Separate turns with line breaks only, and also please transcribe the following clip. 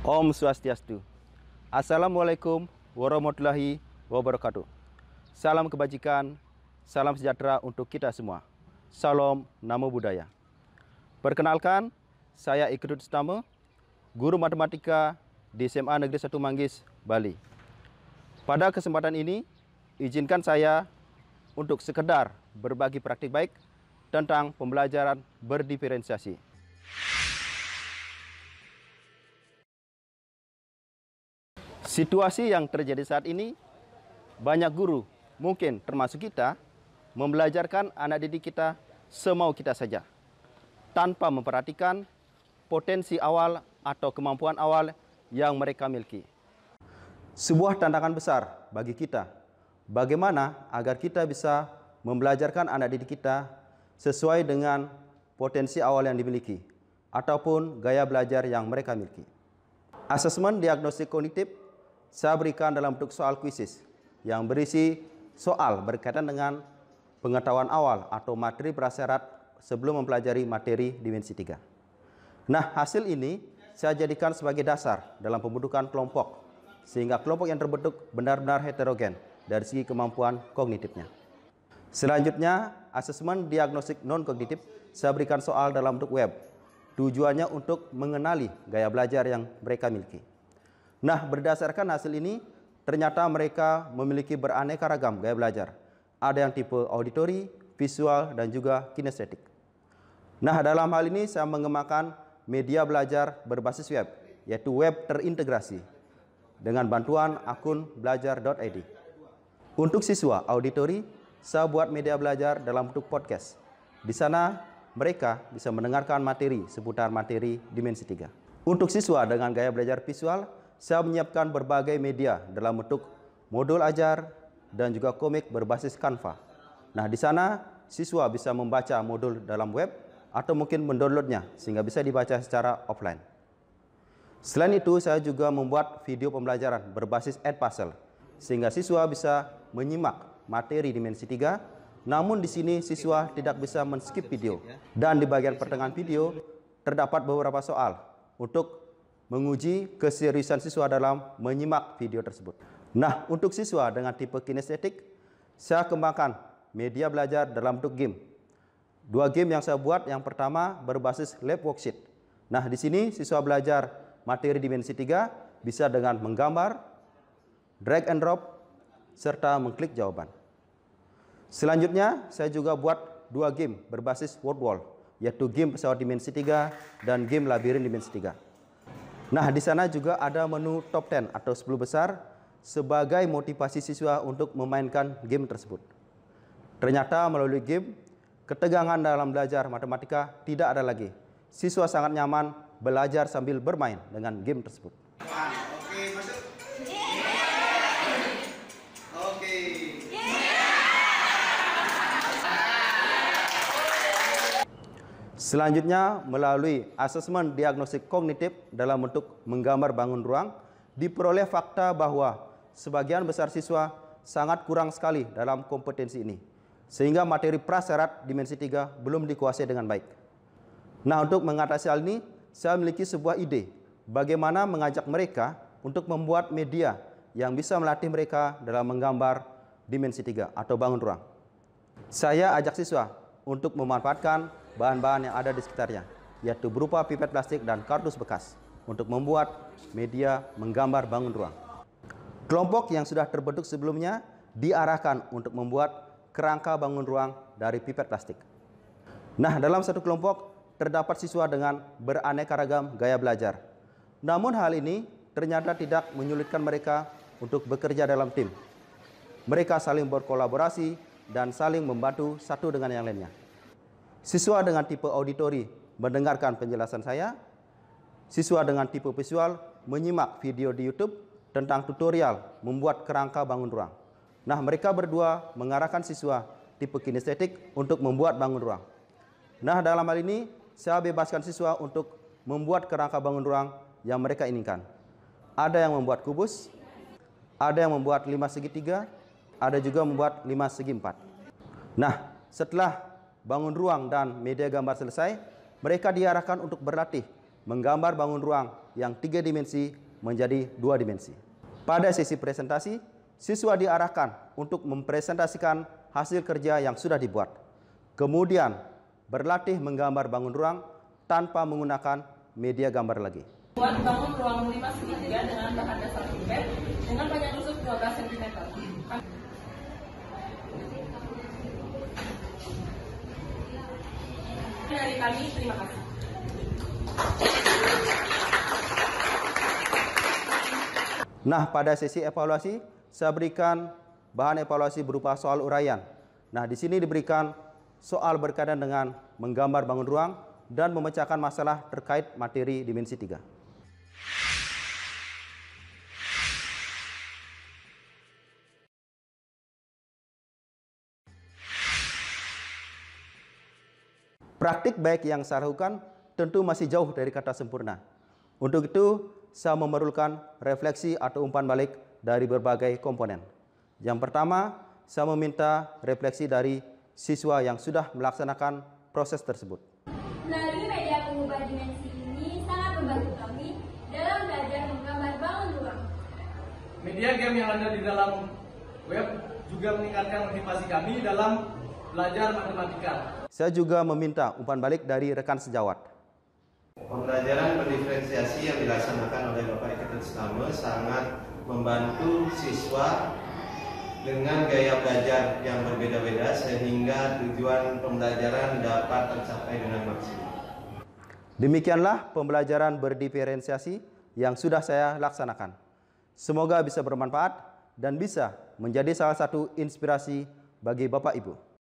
Om Swastiastu. Assalamualaikum warahmatullahi wabarakatuh. Salam kebajikan, salam sejahtera untuk kita semua. Salam Namo Buddhaya. Perkenalkan, saya Ikhrudin Stame, guru matematika di SMA Negeri 1 Manggis, Bali. Pada kesempatan ini, izinkan saya untuk sekedar berbagi praktik baik tentang pembelajaran berdiferensiasi. Situasi yang terjadi saat ini, banyak guru, mungkin termasuk kita, membelajarkan anak didik kita semau kita saja, tanpa memperhatikan potensi awal atau kemampuan awal yang mereka miliki. Sebuah tantangan besar bagi kita, bagaimana agar kita bisa membelajarkan anak didik kita sesuai dengan potensi awal yang dimiliki, ataupun gaya belajar yang mereka miliki. Asesmen diagnostik kognitif saya berikan dalam bentuk soal kuisis yang berisi soal berkaitan dengan pengetahuan awal atau materi prasyarat sebelum mempelajari materi dimensi 3. Nah, hasil ini saya jadikan sebagai dasar dalam pembentukan kelompok, sehingga kelompok yang terbentuk benar-benar heterogen dari segi kemampuan kognitifnya. Selanjutnya, asesmen diagnostik non-kognitif saya berikan soal dalam bentuk web. Tujuannya untuk mengenali gaya belajar yang mereka miliki. Nah, berdasarkan hasil ini, ternyata mereka memiliki beraneka ragam gaya belajar. Ada yang tipe auditori, visual, dan juga kinestetik. Nah, dalam hal ini saya mengembangkan media belajar berbasis web, yaitu web terintegrasi, dengan bantuan akun belajar.id. Untuk siswa auditori, saya buat media belajar dalam bentuk podcast. Di sana, mereka bisa mendengarkan materi seputar materi dimensi 3. Untuk siswa dengan gaya belajar visual, saya menyiapkan berbagai media dalam bentuk modul ajar dan juga komik berbasis Canva. Nah, di sana siswa bisa membaca modul dalam web atau mungkin mendownloadnya sehingga bisa dibaca secara offline. Selain itu, saya juga membuat video pembelajaran berbasis Edpuzzle sehingga siswa bisa menyimak materi dimensi 3. Namun di sini siswa tidak bisa men-skip video, dan di bagian pertengahan video terdapat beberapa soal untuk menguji keseriusan siswa dalam menyimak video tersebut. Nah, untuk siswa dengan tipe kinestetik, saya kembangkan media belajar dalam bentuk game. 2 game yang saya buat, yang pertama berbasis lab worksheet. Nah, di sini siswa belajar materi dimensi 3 bisa dengan menggambar, drag and drop, serta mengklik jawaban. Selanjutnya, saya juga buat 2 game berbasis word wall, yaitu game pesawat dimensi 3 dan game labirin dimensi 3. Nah, di sana juga ada menu top 10 atau 10 besar sebagai motivasi siswa untuk memainkan game tersebut. Ternyata melalui game, ketegangan dalam belajar matematika tidak ada lagi. Siswa sangat nyaman belajar sambil bermain dengan game tersebut.
Oke, masuk. Oke.
Selanjutnya, melalui asesmen diagnostik kognitif dalam bentuk menggambar bangun ruang, diperoleh fakta bahwa sebagian besar siswa sangat kurang sekali dalam kompetensi ini, sehingga materi prasyarat dimensi 3 belum dikuasai dengan baik. Nah, untuk mengatasi hal ini, saya memiliki sebuah ide bagaimana mengajak mereka untuk membuat media yang bisa melatih mereka dalam menggambar dimensi 3 atau bangun ruang. Saya ajak siswa untuk memanfaatkan bahan-bahan yang ada di sekitarnya, yaitu berupa pipet plastik dan kardus bekas, untuk membuat media menggambar bangun ruang. Kelompok yang sudah terbentuk sebelumnya diarahkan untuk membuat kerangka bangun ruang dari pipet plastik. Nah, dalam satu kelompok terdapat siswa dengan beraneka ragam gaya belajar. Namun hal ini ternyata tidak menyulitkan mereka untuk bekerja dalam tim. Mereka saling berkolaborasi dan saling membantu satu dengan yang lainnya. Siswa dengan tipe auditori mendengarkan penjelasan saya. Siswa dengan tipe visual menyimak video di YouTube tentang tutorial membuat kerangka bangun ruang. Nah, mereka berdua mengarahkan siswa tipe kinestetik untuk membuat bangun ruang. Nah, dalam hal ini saya bebaskan siswa untuk membuat kerangka bangun ruang yang mereka inginkan. Ada yang membuat kubus, ada yang membuat 5 segitiga, ada juga membuat 5 segi 4. Nah, setelah bangun ruang dan media gambar selesai, mereka diarahkan untuk berlatih menggambar bangun ruang yang 3 dimensi menjadi 2 dimensi. Pada sesi presentasi, siswa diarahkan untuk mempresentasikan hasil kerja yang sudah dibuat. Kemudian, berlatih menggambar bangun ruang tanpa menggunakan media gambar lagi.
Buat bangun ruang 5 segitiga dengan bahan dasar bed dengan panjang rusuk 12 cm. Dari kami, terima kasih.
Nah, pada sesi evaluasi, saya berikan bahan evaluasi berupa soal uraian. Nah, di sini diberikan soal berkaitan dengan menggambar bangun ruang dan memecahkan masalah terkait materi dimensi 3. Praktik baik yang saya lakukan tentu masih jauh dari kata sempurna. Untuk itu, saya memerlukan refleksi atau umpan balik dari berbagai komponen. Yang pertama, saya meminta refleksi dari siswa yang sudah melaksanakan proses tersebut.
Melalui media pengubah dimensi ini sangat membantu kami dalam belajar menggambar bangun ruang.
Media game yang ada di dalam web juga meningkatkan motivasi kami dalam belajar matematika.
Saya juga meminta umpan balik dari rekan sejawat.
Pembelajaran berdiferensiasi yang dilaksanakan oleh Bapak Eka Tetsname sangat membantu siswa dengan gaya belajar yang berbeda-beda sehingga tujuan pembelajaran dapat tercapai dengan maksimal.
Demikianlah pembelajaran berdiferensiasi yang sudah saya laksanakan. Semoga bisa bermanfaat dan bisa menjadi salah satu inspirasi bagi Bapak Ibu.